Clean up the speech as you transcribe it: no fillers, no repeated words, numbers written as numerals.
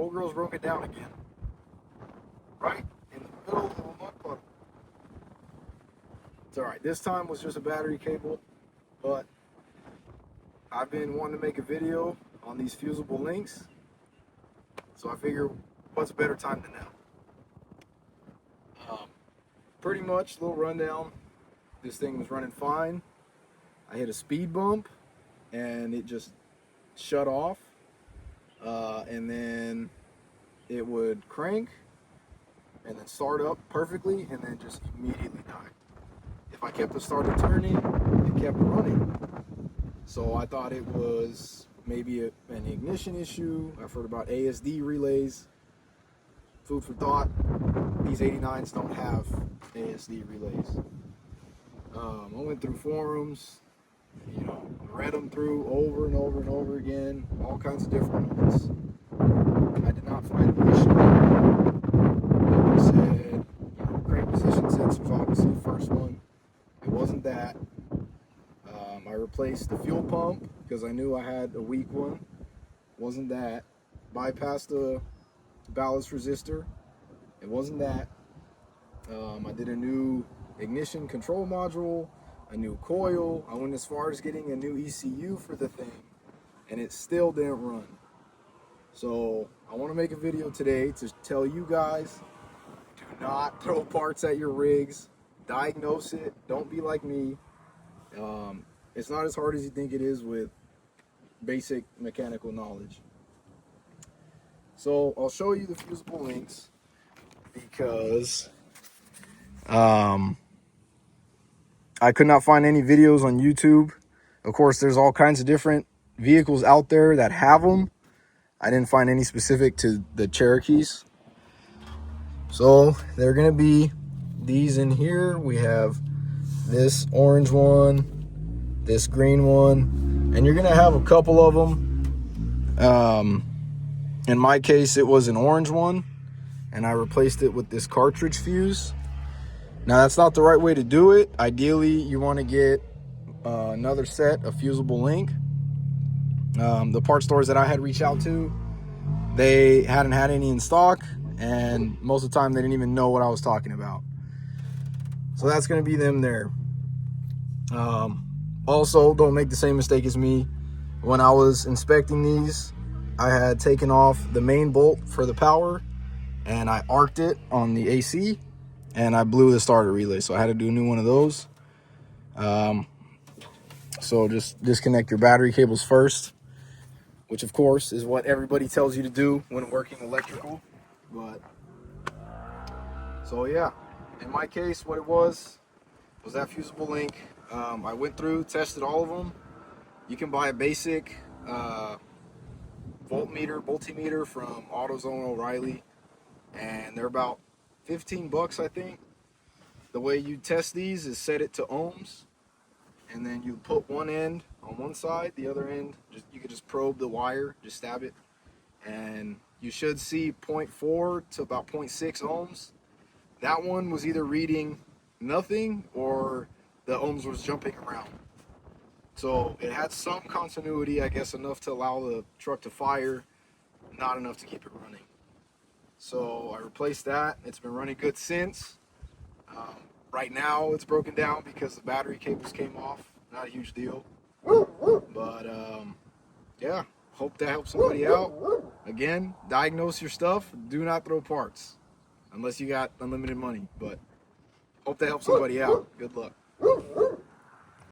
old girl's broke it down again. Right in the middle of a mud puddle. It's alright. This time was just a battery cable, but I've been wanting to make a video on these fusible links, so I figure what's a better time than now. Pretty much, little rundown. This thing was running fine. I hit a speed bump and it just shut off, and then it would crank and then start up perfectly and then just immediately die. If I kept the starter turning, it kept running. So I thought it was maybe an ignition issue. I've heard about ASD relays. Food for thought. These 89s don't have ASD relays. I went through forums, read them through over and over and over again, all kinds of different ones. I did not find the issue. They said, crank position sensors, obviously the first one. It wasn't that. I replaced the fuel pump because I knew I had a weak one. Wasn't that. Bypassed the ballast resistor. It wasn't that. I did a new ignition control module, a new coil. I went as far as getting a new ECU for the thing, and it still didn't run. So I want to make a video today to tell you guys, do not throw parts at your rigs. Diagnose it. Don't be like me. It's not as hard as you think it is with basic mechanical knowledge. So I'll show you the fusible links because I could not find any videos on YouTube. Of course, there's all kinds of different vehicles out there that have them. I didn't find any specific to the Cherokees. So they're going to be these in here. We have this orange one, this green one, and you're going to have a couple of them. In my case, it was an orange one, and I replaced it with this cartridge fuse. Now, that's not the right way to do it. Ideally, you want to get another set of fusible link. The part stores that I had reached out to, they hadn't had any in stock, and most of the time they didn't even know what I was talking about. So that's going to be them there. Also, don't make the same mistake as me. When I was inspecting these, I had taken off the main bolt for the power, and I arced it on the AC, and I blew the starter relay, so I had to do a new one of those. So just disconnect your battery cables first, which of course is what everybody tells you to do when working electrical. But so yeah, in my case, what it was that fusible link. I went through, tested all of them. You can buy a basic voltmeter from AutoZone O'Reilly, and they're about 15 bucks, I think. The way you test these is set it to ohms, and then you put one end on one side, the other end, you could just probe the wire, just stab it, and you should see 0.4 to about 0.6 ohms. That one was either reading nothing or the ohms was jumping around. So it had some continuity, I guess, enough to allow the truck to fire, not enough to keep it running. So I replaced that. It's been running good since. Right now it's broken down because the battery cables came off. Not a huge deal. But yeah, hope that helps somebody out. Again, diagnose your stuff. Do not throw parts unless you got unlimited money. But hope that helps somebody out. Good luck.